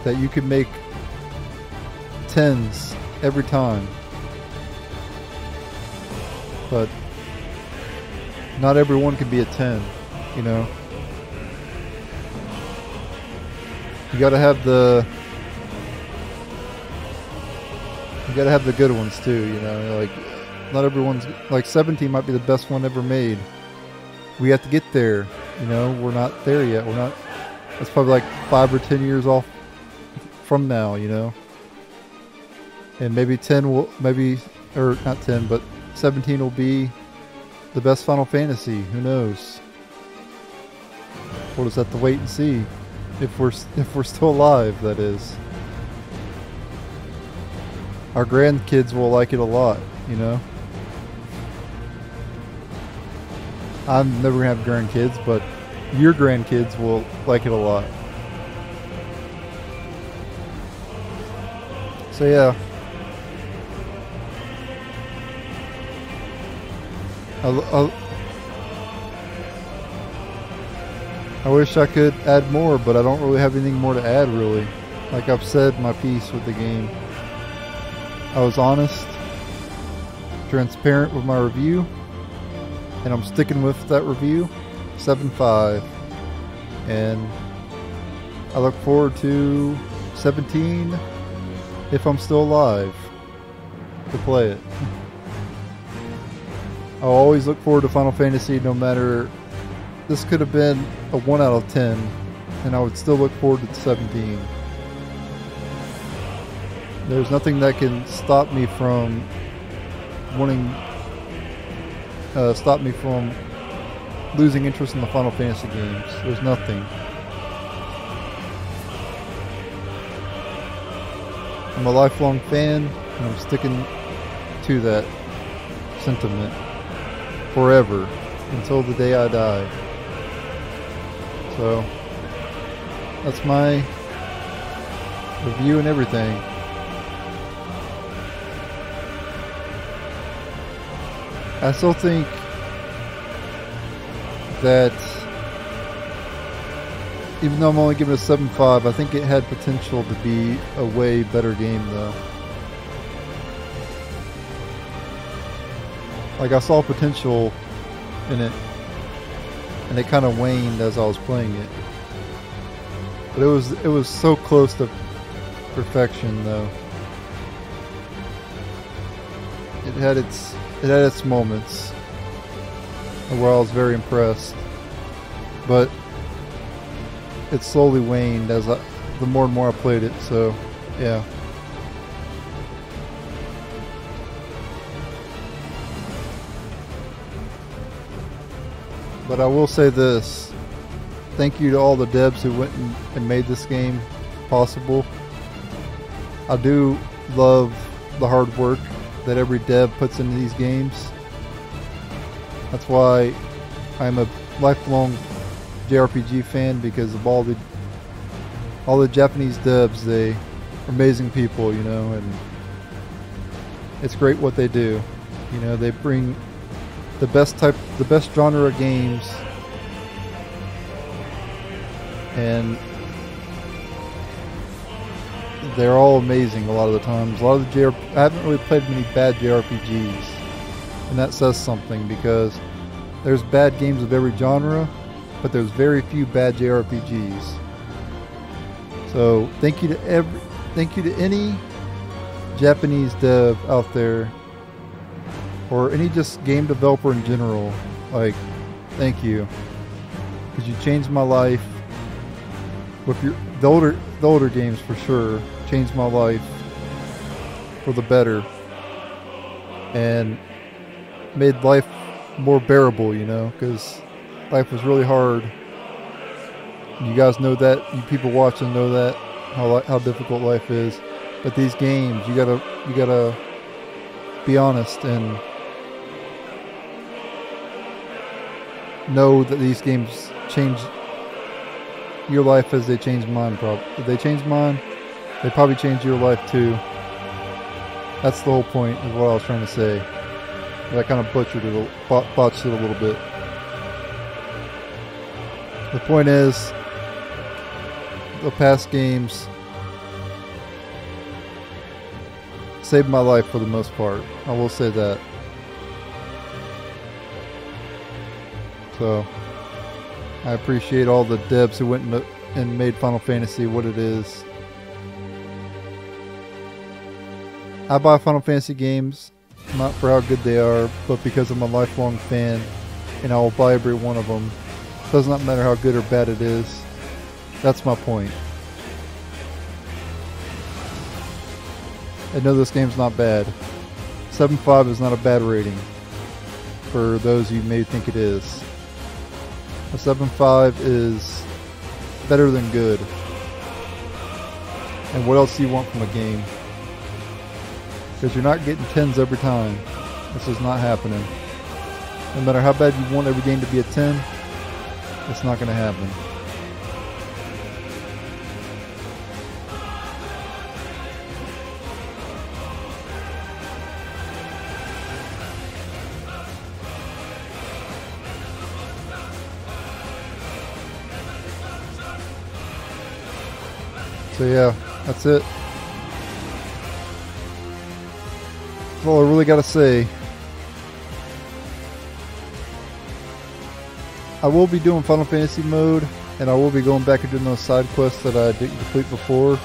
Speaker 1: that you can make 10s every time. But not everyone can be a 10, you know. You gotta have the good ones too, you know. Like, not everyone's, like 17 might be the best one ever made. We have to get there, you know. We're not there yet. We're not. That's probably like 5 or 10 years off from now, you know. And maybe 10 will, or not 10, but 17 will be the best Final Fantasy. Who knows? We'll just have to wait and see. If we're still alive, that is. Our grandkids will like it a lot, you know. I'm never gonna have grandkids, but your grandkids will like it a lot. So yeah. I wish I could add more, but I don't really have anything more to add, really. Like I've said my piece with the game. I was honest, transparent with my review, and I'm sticking with that review. 7.5. And I look forward to 17, if I'm still alive, to play it. I'll always look forward to Final Fantasy, no matter. This could have been a 1 out of 10, and I would still look forward to 17. There's nothing that can stop me from losing interest in the Final Fantasy games. There's nothing. I'm a lifelong fan, and I'm sticking to that sentiment forever, until the day I die. So, that's my review and everything. I still think that, even though I'm only giving it a 7.5, I think it had potential to be a way better game, though. Like I saw potential in it, and it kind of waned as I was playing it. But it was so close to perfection, though. It had its moments where I was very impressed, but it slowly waned the more and more I played it. So, yeah. But I will say this. Thank you to all the devs who went and made this game possible. I do love the hard work that every dev puts into these games. That's why I'm a lifelong JRPG fan, because of all the Japanese devs. They are amazing people, you know, and it's great what they do. You know, they bring the best genre of games, and they're all amazing a lot of the times. I haven't really played many bad JRPGs, and that says something, because there's bad games of every genre, but there's very few bad JRPGs. So thank you to any Japanese dev out there, or any just game developer in general. Like, thank you, because you changed my life with the older games, for sure. Changed my life for the better, and made life more bearable, you know, because life was really hard. You guys know that. You people watching know that, how difficult life is. But these games, you gotta be honest and know that these games change your life as they changed mine. If they changed mine, they probably changed your life too. That's the whole point of what I was trying to say. But I kind of botched it a little bit. The point is, the past games saved my life for the most part. I will say that. So, I appreciate all the devs who went and made Final Fantasy what it is. I buy Final Fantasy games not for how good they are, but because I'm a lifelong fan, and I will buy every one of them. Does not matter how good or bad it is. That's my point. I know this game's not bad. 7.5 is not a bad rating for those you may think it is. A 7.5 is better than good. And what else do you want from a game? Because you're not getting 10s every time. This is not happening. No matter how bad you want every game to be a 10, it's not going to happen. So yeah, that's it. That's all I really got to say. I will be doing Final Fantasy mode, and I will be going back and doing those side quests that I didn't complete before.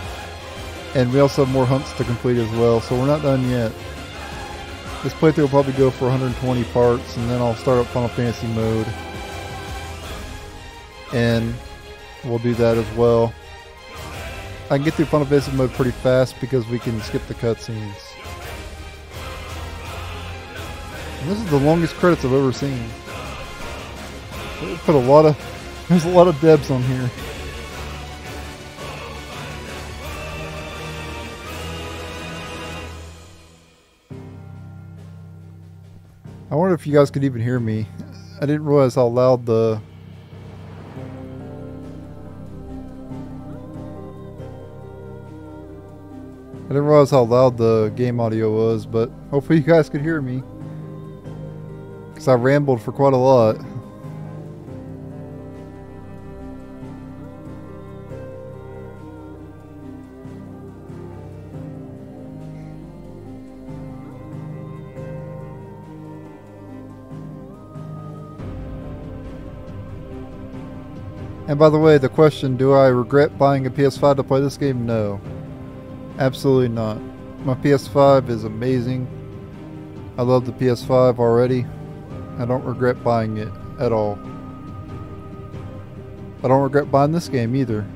Speaker 1: And we also have more hunts to complete as well, so we're not done yet. This playthrough will probably go for 120 parts, and then I'll start up Final Fantasy mode. And we'll do that as well. I can get through Final Fantasy mode pretty fast because we can skip the cutscenes. And this is the longest credits I've ever seen. They put there's a lot of devs on here. I wonder if you guys could even hear me. I didn't realize how loud the game audio was, but hopefully you guys could hear me. Because I rambled for quite a lot. And by the way, the question, do I regret buying a PS5 to play this game? No. Absolutely not. My PS5 is amazing. I love the PS5 already. I don't regret buying it at all. I don't regret buying this game either.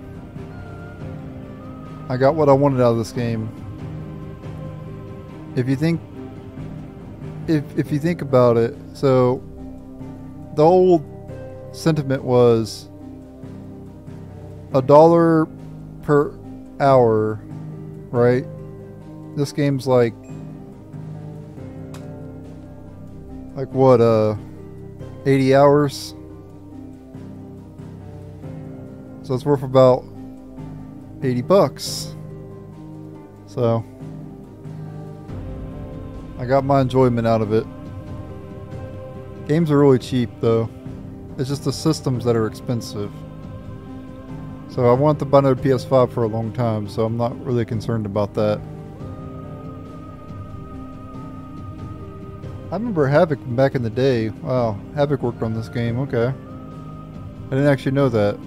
Speaker 1: I got what I wanted out of this game. If you think about it, so the old sentiment was $1 per hour, right? This game's like what, 80 hours? So it's worth about $80. So I got my enjoyment out of it. Games are really cheap though. It's just the systems that are expensive. So I wanted to buy another PS5 for a long time, so I'm not really concerned about that. I remember Havoc back in the day. Wow, Havoc worked on this game, okay. I didn't actually know that.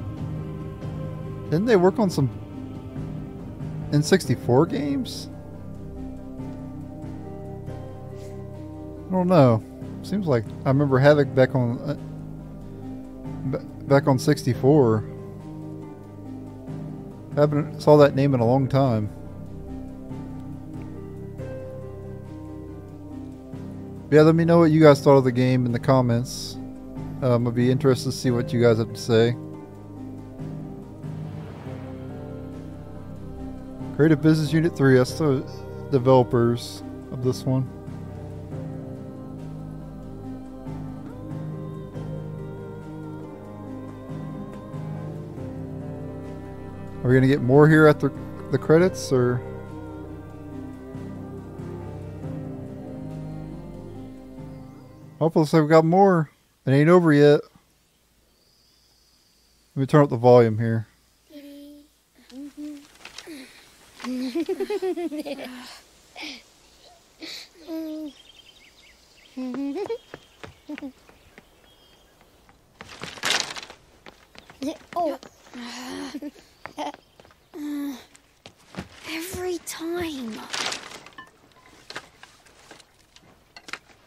Speaker 1: Didn't they work on some N64 games? I don't know. Seems like I remember Havoc back on 64. Haven't saw that name in a long time. Yeah, let me know what you guys thought of the game in the comments. I'd be interested to see what you guys have to say. Creative Business Unit 3, that's the developers of this one. Are we gonna get more here at the credits, or? Hopefully we've got more. It ain't over yet. Let me turn up the volume here.
Speaker 4: Oh. Every time.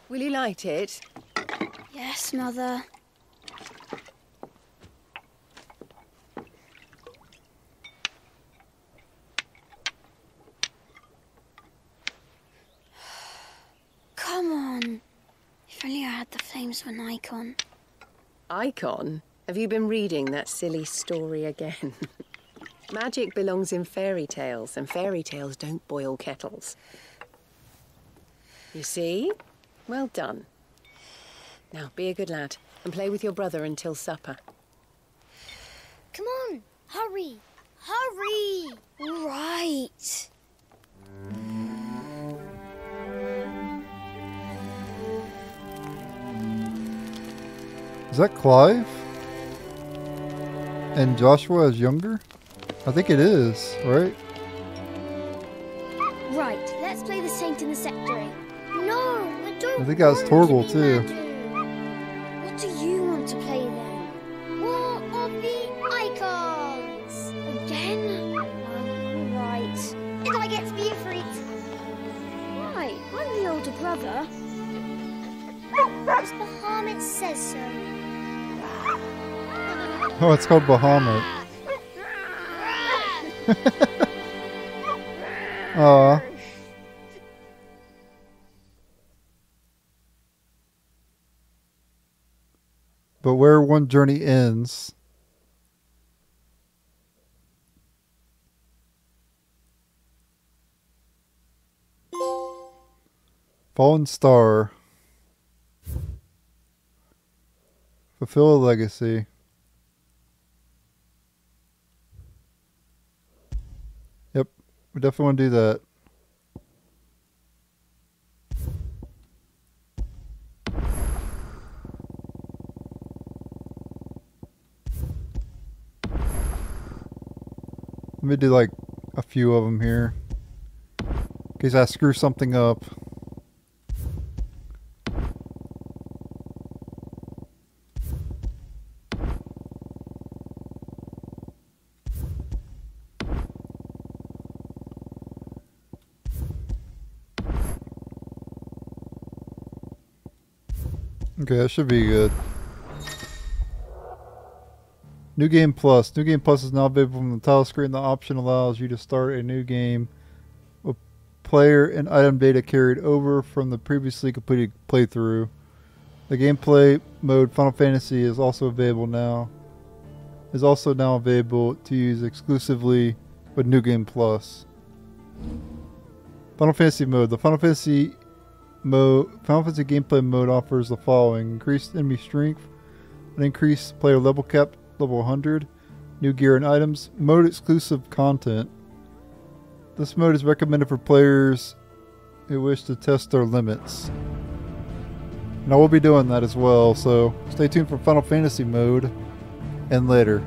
Speaker 11: Will you light it?
Speaker 4: Yes, Mother. Come on. If only I had the flames of an icon.
Speaker 11: Icon? Have you been reading that silly story again? Magic belongs in fairy tales, and fairy tales don't boil kettles. You see? Well done. Now, be a good lad, and play with your brother until supper.
Speaker 4: Come on, hurry! Hurry! Right.
Speaker 1: Is that Clive? And Joshua is younger? I think it is, right?
Speaker 4: Right, let's play the Saint in the Secretary. No, I don't.
Speaker 1: I think that was Torgal too.
Speaker 4: What do you want to play then? War of the Icons! Again? Right. And I get to be a freak. Right, I'm the older brother. Because Bahamut says so.
Speaker 1: Oh, it's called Bahamut. Aww. But where one journey ends, Fallen Star. Fulfill a legacy. Yep, we definitely want to do that. Let me do like a few of them here, in case I screw something up. Okay, that should be good. New Game Plus. New Game Plus is now available from the title screen. The option allows you to start a new game with player and item data carried over from the previously completed playthrough. The gameplay mode Final Fantasy is also available now. Is also now available to use exclusively with New Game Plus. Final Fantasy mode. The Final Fantasy gameplay mode offers the following: increased enemy strength, an increased player level cap, level 100, new gear and items, mode exclusive content. This mode is recommended for players who wish to test their limits. And I will be doing that as well, so stay tuned for Final Fantasy mode and later.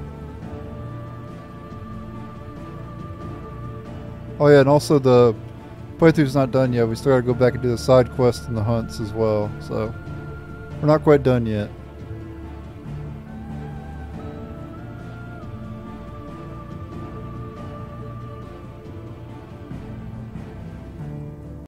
Speaker 1: Oh yeah, and also the playthrough's not done yet. We still gotta go back and do the side quests and the hunts as well, so we're not quite done yet.